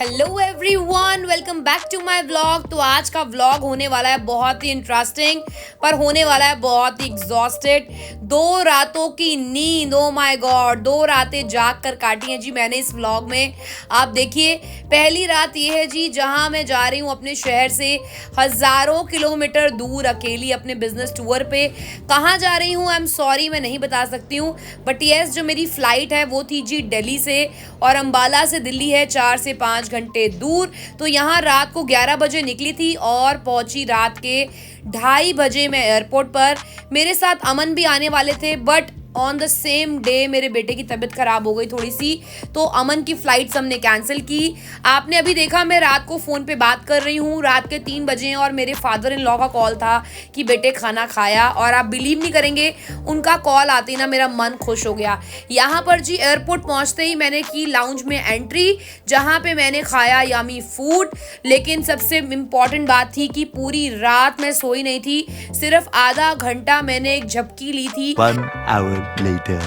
Hello everyone, welcome back to my vlog. तो आज का व्लॉग होने वाला है बहुत ही इंटरेस्टिंग, पर होने वाला है बहुत ही एग्जॉस्टेड। 2 रातों की नींद, ओ माय गॉड, 2 रातें जाग कर काटी हैं जी मैंने इस व्लॉग में। आप देखिए, पहली रात ये है जी जहां मैं जा रही हूँ अपने शहर से हज़ारों किलोमीटर दूर अकेली अपने बिजनेस टूर पे। कहाँ जा रही हूँ आई एम सॉरी, मैं नहीं बता सकती हूँ, बट येस जो मेरी फ़्लाइट है वो थी जी दिल्ली से, और अम्बाला से दिल्ली है 4 से 5 घंटे दूर। तो यहाँ रात को 11 बजे निकली थी और पहुंची रात के 2:30 बजे मैं एयरपोर्ट पर। मेरे साथ अमन भी आने वाले थे, but on the same day मेरे बेटे की तबीयत खराब हो गई थोड़ी सी, तो अमन की फ़्लाइट्स हमने कैंसिल की। आपने अभी देखा मैं रात को फ़ोन पे बात कर रही हूँ, रात के 3 बजे हैं और मेरे फादर इन लॉ का कॉल था कि बेटे खाना खाया, और आप बिलीव नहीं करेंगे उनका कॉल आते ही ना मेरा मन खुश हो गया। यहाँ पर जी एयरपोर्ट पहुँचते ही मैंने की लाउंज में एंट्री, जहाँ पे मैंने खाया यामी फूड। लेकिन सबसे इम्पॉर्टेंट बात थी कि पूरी रात मैं सोई नहीं थी, सिर्फ आधा घंटा मैंने एक झपकी ली थी। 1 hour later.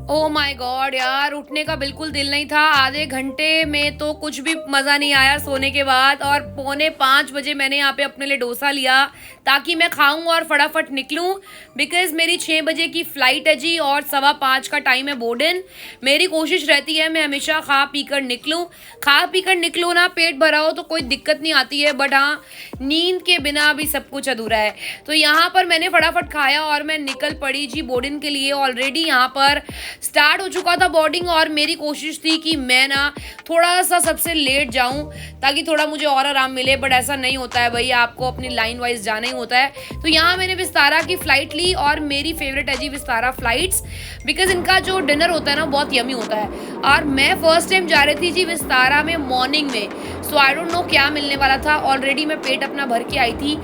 Oh my God यार, उठने का बिल्कुल दिल नहीं था। आधे घंटे में तो कुछ भी मज़ा नहीं आया सोने के बाद, और 4:45 बजे मैंने यहाँ पे अपने लिए डोसा लिया ताकि मैं खाऊं और फटाफट निकलूं, बिकॉज़ मेरी 6 बजे की फ़्लाइट है जी और 5:15 का टाइम है बोर्डिंग। मेरी कोशिश रहती है मैं हमेशा खा पी कर निकलूँ ना, पेट भरा हो तो कोई दिक्कत नहीं आती है, बट हाँ, नींद के बिना भी सब कुछ अधूरा है। तो यहाँ पर मैंने फटाफट खाया और मैं निकल पड़ी जी बोर्डिंग के लिए। ऑलरेडी यहाँ पर स्टार्ट हो चुका था बोर्डिंग, और मेरी कोशिश थी कि मैं ना थोड़ा सा सबसे लेट जाऊं ताकि थोड़ा मुझे और आराम मिले, बट ऐसा नहीं होता है भाई, आपको अपनी लाइन वाइज जाना ही होता है। तो यहाँ मैंने विस्तारा की फ़्लाइट ली, और मेरी फेवरेट है जी विस्तारा फ़्लाइट्स, बिकॉज इनका जो डिनर होता है ना बहुत यमी होता है। और मैं फर्स्ट टाइम जा रही थी जी विस्तारा में मॉर्निंग में, सो आई डोंट नो क्या मिलने वाला था। ऑलरेडी मैं पेट अपना भर के आई थी,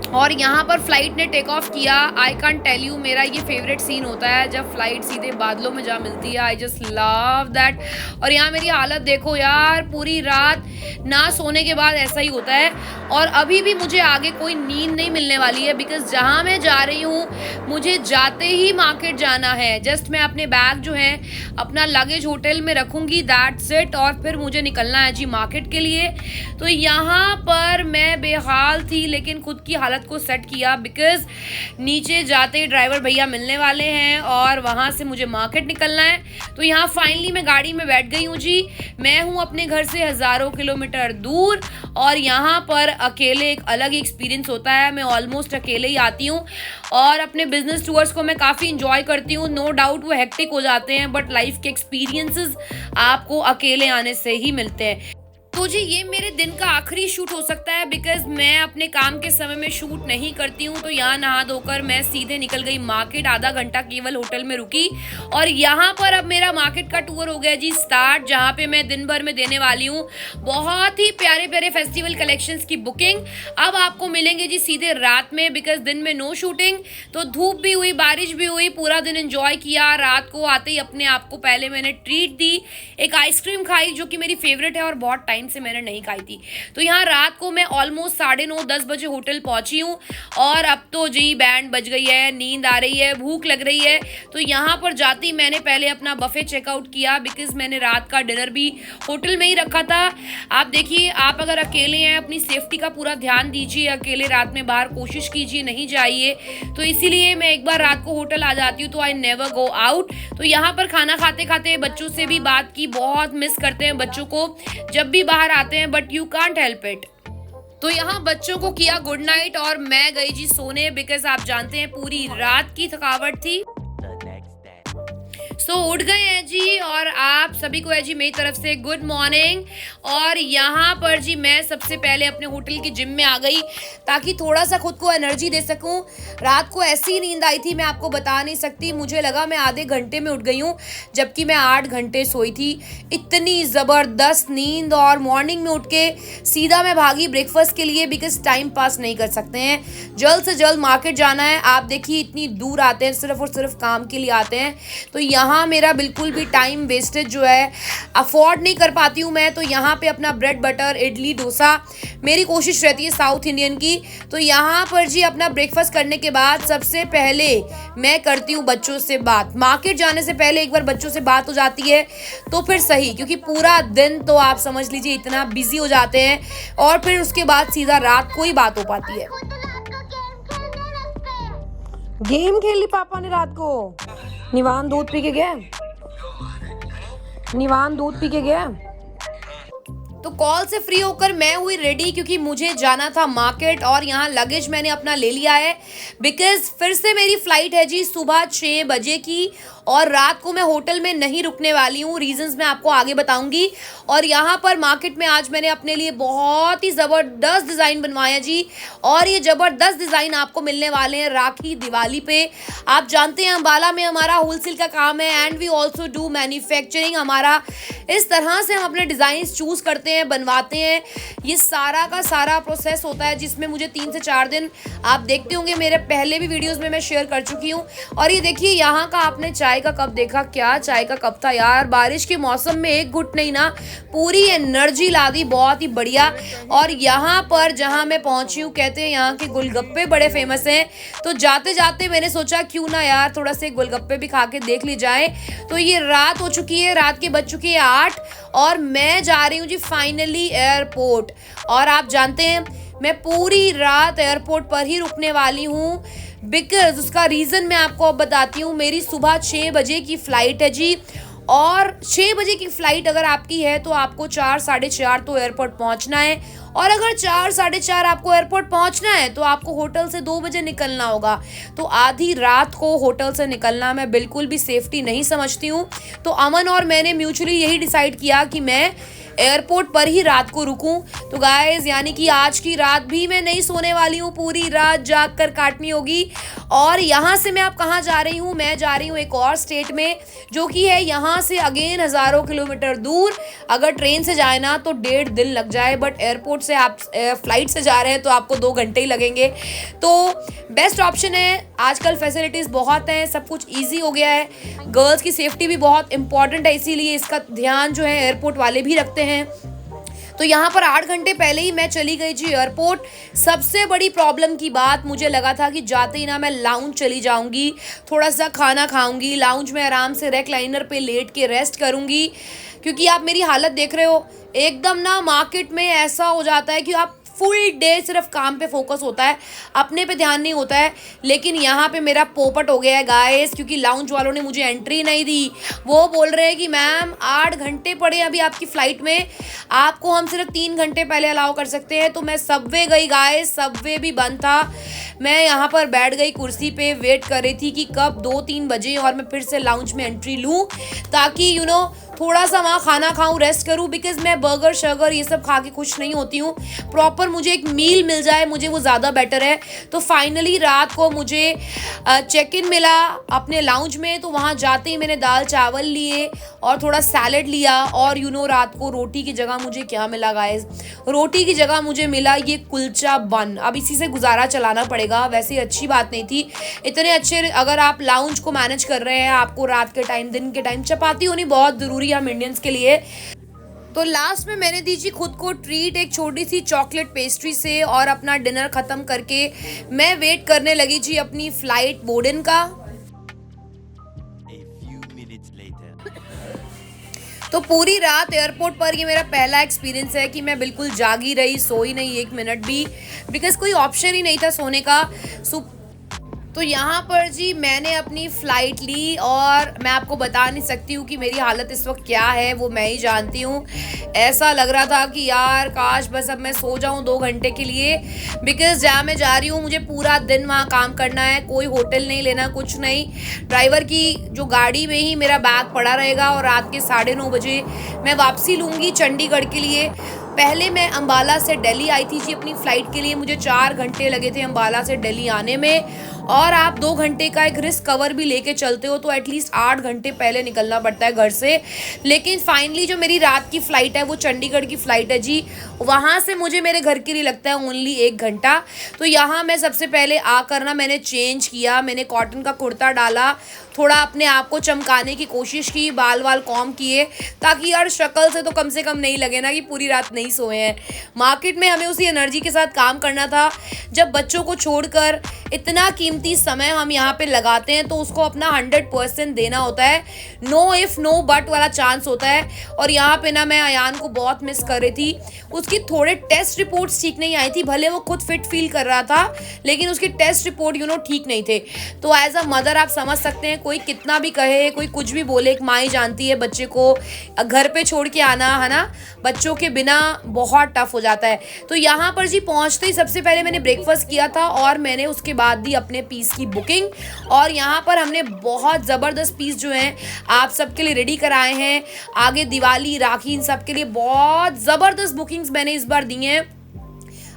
और यहाँ पर फ्लाइट ने टेक ऑफ किया। आई कांट टेल यू, मेरा ये फेवरेट सीन होता है जब फ्लाइट सीधे बादलों में जा मिलती है। I just love that. और यहाँ मेरी हालत देखो यार, पूरी रात ना सोने के बाद ऐसा ही होता है। और अभी भी मुझे आगे कोई नींद नहीं मिलने वाली है, बिकॉज जहाँ मैं जा रही हूँ मुझे जाते ही मार्केट जाना है। जस्ट मैं अपने बैग जो है अपना लगेज होटल में रखूँगी, दैट्स इट, और फिर मुझे निकलना है जी मार्केट के लिए। तो यहाँ पर मैं बेहाल थी, लेकिन खुद की हालत को सेट किया, बिकॉज नीचे जाते ही ड्राइवर भैया मिलने वाले हैं और वहाँ से मुझे मार्केट निकलना है। तो यहाँ फाइनली मैं गाड़ी में बैठ गई हूँ जी। मैं हूँ अपने घर से हज़ारों किलोमीटर दूर, और यहाँ पर अकेले एक अलग ही एक्सपीरियंस होता है। मैं ऑलमोस्ट अकेले ही आती हूँ, और अपने बिजनेस टूर्स को मैं काफ़ी इंजॉय करती हूँ। नो डाउट वो हेक्टिक हो जाते हैं, बट लाइफ के एक्सपीरियंसेस आपको अकेले आने से ही मिलते हैं। तो जी ये मेरे दिन का आखिरी शूट हो सकता है, बिकॉज मैं अपने काम के समय में शूट नहीं करती हूँ। तो यहाँ नहा धोकर मैं सीधे निकल गई मार्केट, आधा घंटा केवल होटल में रुकी, और यहाँ पर अब मेरा मार्केट का टूर हो गया जी स्टार्ट, जहाँ पे मैं दिन भर में देने वाली हूँ बहुत ही प्यारे प्यारे फेस्टिवल कलेक्शंस की बुकिंग। अब आपको मिलेंगे जी सीधे रात में, बिकॉज दिन में नो शूटिंग। तो धूप भी हुई, बारिश भी हुई, पूरा दिन एंजॉय किया। रात को आते ही अपने आप को पहले मैंने ट्रीट दी, एक आइसक्रीम खाई जो कि मेरी फेवरेट है और बहुत टाइम से मैंने नहीं खाई थी। तो यहाँ रात को मैं ऑलमोस्ट 9:30-10 बजे होटल पहुंची हूँ, और अब तो जी बैंड बज गई है, नींद आ रही है, भूख लग रही है। तो यहाँ पर जाते ही मैंने पहले अपना बफे चेकआउट किया, बिकॉज मैंने रात का डिनर भी होटल में ही रखा था। आप देखिए, आप अगर अकेले हैं अपनी सेफ्टी का पूरा ध्यान दीजिए, अकेले रात में बाहर कोशिश कीजिए नहीं जाइए। तो इसीलिए मैं एक बार रात को होटल आ जाती हूँ, तो आई नेवर गो आउट। तो यहाँ पर खाना खाते खाते बच्चों से भी बात की, बहुत मिस करते हैं बच्चों को जब भी बाहर आते हैं, but you can't help it. तो यहाँ बच्चों को किया गुड नाइट, और मैं गई जी सोने, बिकॉज आप जानते हैं पूरी रात की थकावट थी। सो उठ गए हैं जी, और आप सभी को है जी मेरी तरफ से गुड मॉर्निंग। और यहाँ पर जी मैं सबसे पहले अपने होटल की जिम में आ गई ताकि थोड़ा सा खुद को एनर्जी दे सकूं। रात को ऐसी नींद आई थी मैं आपको बता नहीं सकती, मुझे लगा मैं आधे घंटे में उठ गई हूँ, जबकि मैं 8 घंटे सोई थी। इतनी ज़बरदस्त नींद, और मॉर्निंग में उठ के सीधा मैं भागी ब्रेकफास्ट के लिए, बिकॉज टाइम पास नहीं कर सकते हैं, जल्द से जल्द मार्केट जाना है। आप देखिए इतनी दूर आते हैं सिर्फ और सिर्फ काम के लिए आते हैं। तो यहाँ यहाँ मेरा बिल्कुल भी टाइम वेस्टेज जो है अफोर्ड नहीं कर पाती हूँ मैं, तो यहाँ पे अपना ब्रेड बटर इडली डोसा मेरी कोशिश रहती है साउथ इंडियन की। तो यहाँ पर जी अपना ब्रेकफास्ट करने के बाद सबसे पहले मैं करती हूँ बच्चों से बात। मार्केट जाने से पहले एक बार बच्चों से बात हो जाती है तो फिर सही, क्योंकि पूरा दिन तो आप समझ लीजिए इतना बिजी हो जाते हैं और फिर उसके बाद सीधा रात को ही बात हो पाती है। गेम खेल ली पापा ने रात को। निवान दूध पी के गया, निवान दूध पी के गया। तो कॉल से फ्री होकर मैं हुई रेडी, क्योंकि मुझे जाना था मार्केट और यहाँ लगेज मैंने अपना ले लिया है बिकॉज फिर से मेरी फ्लाइट है जी सुबह 6 बजे की और रात को मैं होटल में नहीं रुकने वाली हूँ। रीजंस मैं आपको आगे बताऊंगी। और यहाँ पर मार्केट में आज मैंने अपने लिए बहुत ही ज़बरदस्त डिज़ाइन बनवाया जी, और ये ज़बरदस्त डिज़ाइन आपको मिलने वाले हैं राखी दिवाली पे। आप जानते हैं अम्बाला में हमारा होलसेल का काम है and we also do manufacturing. हमारा इस तरह से हम अपने डिज़ाइन चूज़ करते हैं, बनवाते हैं। ये सारा का सारा प्रोसेस होता है जिसमें मुझे 3 से 4 दिन, आप देखते होंगे मेरे पहले भी वीडियोस में मैं शेयर कर चुकी हूँ। और ये देखिए यहाँ का आपने चाय का कप देखा, क्या चाय का कप था यार। बारिश के मौसम में एक घुट नहीं ना, पूरी एनर्जी ला दी, बहुत ही बढ़िया। और यहाँ पर जहाँ मैं पहुँची हूँ, कहते हैं यहाँ के गोलगप्पे बड़े फेमस हैं, तो जाते जाते मैंने सोचा क्यों ना यार थोड़ा से गोलगप्पे भी खा के देख ली जाए। तो ये रात हो चुकी है, रात के बज चुकी है 8 और मैं जा रही हूँ जी फाइनली एयरपोर्ट। और आप जानते हैं मैं पूरी रात एयरपोर्ट पर ही रुकने वाली हूँ बिकॉज उसका रीज़न मैं आपको अब बताती हूँ। मेरी सुबह 6 बजे की फ़्लाइट है जी, और 6 बजे की फ़्लाइट अगर आपकी है तो आपको 4 साढ़े 4 तो एयरपोर्ट पहुंचना है। और अगर 4 साढ़े 4 आपको एयरपोर्ट पहुंचना है तो आपको होटल से 2 बजे निकलना होगा। तो आधी रात को होटल से निकलना मैं बिल्कुल भी सेफ्टी नहीं समझती हूँ। तो अमन और मैंने म्यूचुअली यही डिसाइड किया कि मैं एयरपोर्ट पर ही रात को रुकूं। तो गाइस यानी कि आज की रात भी मैं नहीं सोने वाली हूँ, पूरी रात जाग कर काटनी होगी। और यहाँ से मैं अब कहाँ जा रही हूँ, मैं जा रही हूँ एक और स्टेट में जो कि है यहाँ से अगेन हज़ारों किलोमीटर दूर। अगर ट्रेन से जाए ना तो 1.5 दिन लग जाए, बट एयरपोर्ट से आप फ्लाइट से जा रहे हैं तो आपको 2 घंटे ही लगेंगे। तो बेस्ट ऑप्शन है, आजकल फैसिलिटीज़ बहुत हैं, सब कुछ ईजी हो गया है। गर्ल्स की सेफ्टी भी बहुत इंपॉर्टेंट है, इसीलिए इसका ध्यान जो है एयरपोर्ट वाले भी रखते हैं। तो यहाँ पर 8 घंटे पहले ही मैं चली गई जी एयरपोर्ट। सबसे बड़ी प्रॉब्लम की बात मुझे लगा था कि जाते ही ना मैं लाउंज चली जाऊँगी, थोड़ा सा खाना खाऊंगी, लाउंज में आराम से रेक्लाइनर पे लेट के रेस्ट करूँगी। क्योंकि आप मेरी हालत देख रहे हो, एकदम ना मार्केट में ऐसा हो जाता है कि आप फुल डे सिर्फ काम पे फोकस होता है, अपने पे ध्यान नहीं होता है। लेकिन यहाँ पे मेरा पोपट हो गया है गाइस, क्योंकि लाउंज वालों ने मुझे एंट्री नहीं दी। वो बोल रहे हैं कि मैम 8 घंटे पड़े अभी आपकी फ़्लाइट में, आपको हम सिर्फ 3 घंटे पहले अलाउ कर सकते हैं। तो मैं सबवे गई गाइस, सबवे भी बंद था। मैं यहाँ पर बैठ गई कुर्सी पे, वेट कर रही थी कि कब 2-3 बजे और मैं फिर से लाउंज में एंट्री लूँ, ताकि थोड़ा सा वहाँ खाना खाऊं, रेस्ट करूं। बिकॉज मैं बर्गर शर्गर ये सब खा के खुश नहीं होती हूँ, प्रॉपर मुझे एक मील मिल जाए, मुझे वो ज़्यादा बेटर है। तो फाइनली रात को मुझे चेक इन मिला अपने लाउंज में। तो वहाँ जाते ही मैंने दाल चावल लिए और थोड़ा सैलड लिया। और रात को रोटी की जगह मुझे क्या मिला गाइस, रोटी की जगह मुझे मिला ये कुलचा बन। अब इसी से गुजारा चलाना पड़ेगा, वैसे अच्छी बात नहीं थी इतने अच्छे। अगर आप लाउंज को मैनेज कर रहे हैं, आपको रात के टाइम दिन के टाइम चपाती होनी बहुत ज़रूरी हम इंडियंस के लिए। तो लास्ट में मैंने दी जी खुद को ट्रीट एक छोटी सी चॉकलेट पेस्ट्री से, और अपना डिनर खत्म करके मैं वेट करने लगी जी अपनी फ्लाइट बोर्डिंग का। तो पूरी रात एयरपोर्ट पर ये मेरा पहला एक्सपीरियंस है कि मैं बिल्कुल जागी रही, सोई नहीं 1 मिनट भी, बिकॉज कोई ऑप्शन ही नहीं था सोने का। तो यहाँ पर जी मैंने अपनी फ़्लाइट ली और मैं आपको बता नहीं सकती हूँ कि मेरी हालत इस वक्त क्या है, वो मैं ही जानती हूँ। ऐसा लग रहा था कि यार काश बस अब मैं सो जाऊँ 2 घंटे के लिए, बिकॉज़ जहाँ मैं जा रही हूँ मुझे पूरा दिन वहाँ काम करना है, कोई होटल नहीं लेना, कुछ नहीं। ड्राइवर की जो गाड़ी में ही मेरा बैग पड़ा रहेगा और रात के 9:30 बजे मैं वापसी लूँगी चंडीगढ़ के लिए। पहले मैं अम्बाला से दिल्ली आई थी जी अपनी फ़्लाइट के लिए, मुझे 4 घंटे लगे थे अम्बाला से दिल्ली आने में। और आप 2 घंटे का एक रिस्क कवर भी लेके चलते हो तो एटलीस्ट 8 घंटे पहले निकलना पड़ता है घर से। लेकिन फाइनली जो मेरी रात की फ़्लाइट है वो चंडीगढ़ की फ़्लाइट है जी, वहाँ से मुझे मेरे घर के लिए लगता है ओनली 1 घंटा। तो यहाँ मैं सबसे पहले आकर ना मैंने चेंज किया, मैंने कॉटन का कुर्ता डाला, थोड़ा अपने आप को चमकाने की कोशिश की, बाल वाल कॉम किए, ताकि यार शक्ल से तो कम से कम नहीं लगे ना कि पूरी रात नहीं सोए हैं। मार्केट में हमें उसी एनर्जी के साथ काम करना था। जब बच्चों को छोड़कर इतना कीमती समय हम यहाँ पे लगाते हैं तो उसको अपना 100% देना होता है। नो इफ नो बट वाला चांस होता है। और यहाँ पे ना मैं अयान को बहुत मिस कर रही थी। उसकी थोड़े टेस्ट रिपोर्ट्स ठीक नहीं आई थी, भले वो खुद फिट फील कर रहा था, लेकिन उसकी टेस्ट रिपोर्ट ठीक नहीं थे। तो एज अ मदर आप समझ सकते हैं, कोई कितना भी कहे, कोई कुछ भी बोले, एक माँ ही जानती है बच्चे को घर पे छोड़ के आना, है ना, बच्चों के बिना बहुत टफ हो जाता है। तो यहाँ पर जी पहुँचते ही सबसे पहले मैंने ब्रेकफास्ट किया था और मैंने उसके बाद दी अपने पीस की बुकिंग। और यहाँ पर हमने बहुत ज़बरदस्त पीस जो हैं आप सबके लिए रेडी कराए हैं। आगे दिवाली, राखी, इन सब के लिए बहुत ज़बरदस्त बुकिंग्स मैंने इस बार दी हैं।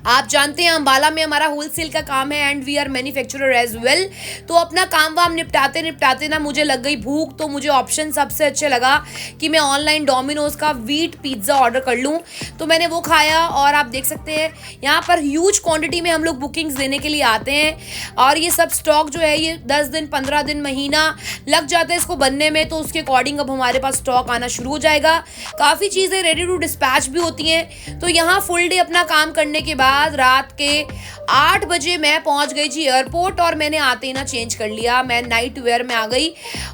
आप जानते हैं अंबाला में हमारा होलसेल का काम है and we are manufacturer as well. तो अपना काम वाम निपटाते निपटाते ना मुझे लग गई भूख। तो मुझे ऑप्शन सबसे अच्छे लगा कि मैं ऑनलाइन डोमिनोज का व्हीट पिज्ज़ा ऑर्डर कर लूँ। तो मैंने वो खाया और आप देख सकते हैं यहाँ पर ह्यूज क्वांटिटी में हम लोग बुकिंग्स देने के लिए आते हैं। और ये सब स्टॉक जो है ये 10 दिन, 15 दिन, महीना लग जाता है इसको बनने में। तो उसके अकॉर्डिंग अब हमारे पास स्टॉक आना शुरू हो जाएगा। काफ़ी चीज़ें रेडी टू डिस्पैच भी होती हैं। तो यहाँ फुल डे अपना काम करने के बाद रात के 8 बजे मैं पहुंच गई जी एयरपोर्ट। और मैंने आते ही ना चेंज कर लिया, मैं नाइट वेयर में आ गई।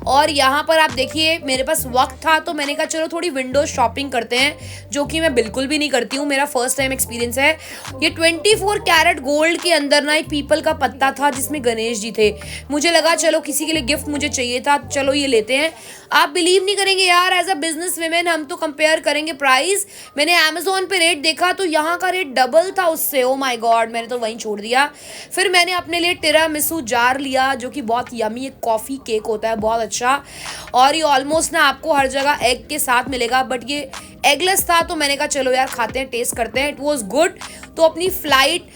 और यहाँ पर आप देखिए मेरे पास वक्त था तो मैंने कहा चलो थोड़ी विंडो शॉपिंग करते हैं, जो कि मैं बिल्कुल भी नहीं करती हूँ, मेरा फर्स्ट टाइम एक्सपीरियंस है। ये 24 कैरेट गोल्ड के अंदर ना एक पीपल का पत्ता था जिसमें गणेश जी थे। मुझे लगा चलो किसी के लिए गिफ्ट मुझे चाहिए था, चलो ये लेते हैं। आप बिलीव नहीं करेंगे यार, एज अ बिजनेस वुमेन हम तो कंपेयर करेंगे प्राइस। मैंने अमेजोन पे रेट देखा तो यहाँ का रेट डबल था उससे। ओ माय गॉड, मैंने तो वहीं छोड़ दिया। फिर मैंने अपने लिए टिरामिसू जार लिया, जो कि बहुत यमी एक कॉफ़ी केक होता है, बहुत अच्छा। और ये ऑलमोस्ट ना आपको हर जगह एग के साथ मिलेगा, बट ये एगलेस था। तो मैंने कहा चलो यार खाते हैं, टेस्ट करते हैं। It was good. तो अपनी फ्लाइट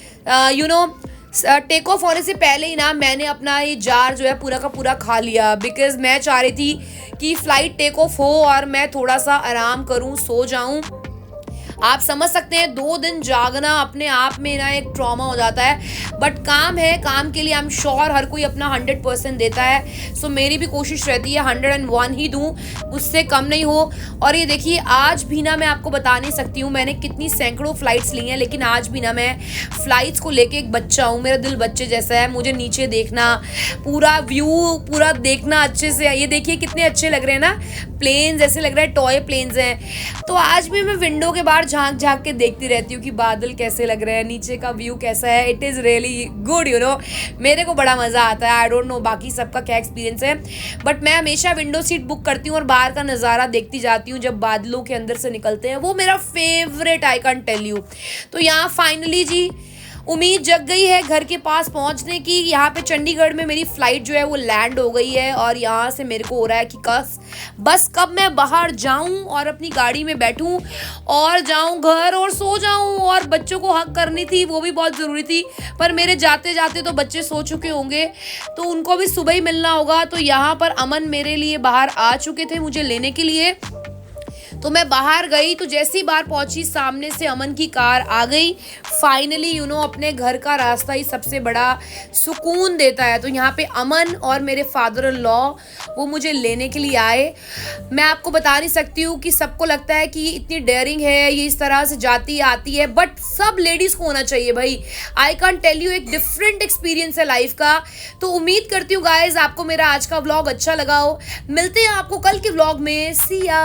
टेक ऑफ होने से पहले ही ना मैंने अपना ये जार जो है पूरा का पूरा खा लिया, बिकॉज मैं चाह रही थी कि फ्लाइट टेक ऑफ हो और मैं थोड़ा सा आराम करूं, सो जाऊं। आप समझ सकते हैं 2 दिन जागना अपने आप में ना एक ट्रॉमा हो जाता है, बट काम है, काम के लिए आई एम श्योर हर कोई अपना 100% देता है। सो मेरी भी कोशिश रहती है 101 ही दूं, उससे कम नहीं हो। और ये देखिए आज भी ना मैं आपको बता नहीं सकती हूँ मैंने कितनी सैकड़ों फ्लाइट्स ली हैं, लेकिन आज भी ना मैं फ्लाइट्स को लेके एक बच्चा हूँ। मेरा दिल बच्चे जैसा है, मुझे नीचे देखना, पूरा व्यू पूरा देखना अच्छे से। ये देखिए कितने अच्छे लग रहे हैं ना, प्लेन्स ऐसे लग रहा है टॉय प्लेन्स हैं। तो आज भी मैं विंडो के बाहर झांक झांक के देखती रहती हूँ कि बादल कैसे लग रहे हैं, नीचे का व्यू कैसा है। इट इज़ रियली गुड, मेरे को बड़ा मज़ा आता है। आई डोंट नो बाकी सबका क्या एक्सपीरियंस है, बट मैं हमेशा विंडो सीट बुक करती हूँ और बाहर का नज़ारा देखती जाती हूँ जब बादलों के अंदर से निकलते हैं। वो मेरा favourite, I can tell you. तो यहाँ फाइनली जी उम्मीद जग गई है घर के पास पहुंचने की। यहाँ पे चंडीगढ़ में मेरी फ़्लाइट जो है वो लैंड हो गई है और यहाँ से मेरे को हो रहा है कि बस कब मैं बाहर जाऊं और अपनी गाड़ी में बैठूं और जाऊं घर और सो जाऊं। और बच्चों को हक करनी थी, वो भी बहुत ज़रूरी थी, पर मेरे जाते जाते तो बच्चे सो चुके होंगे, तो उनको भी सुबह ही मिलना होगा। तो यहाँ पर अमन मेरे लिए बाहर आ चुके थे मुझे लेने के लिए। तो मैं बाहर गई, तो जैसे ही बाहर पहुंची सामने से अमन की कार आ गई। फाइनली अपने घर का रास्ता ही सबसे बड़ा सुकून देता है। तो यहाँ पे अमन और मेरे फादर इन लॉ वो मुझे लेने के लिए आए। मैं आपको बता नहीं सकती हूँ कि सबको लगता है कि इतनी डेयरिंग है, ये इस तरह से जाती आती है, बट सब लेडीज़ को होना चाहिए भाई। आई कैन टेल यू एक डिफरेंट एक्सपीरियंस है लाइफ का। तो उम्मीद करती हूँ गाइज आपको मेरा आज का व्लॉग अच्छा लगा हो। मिलते हैं आपको कल के व्लॉग में। सी या।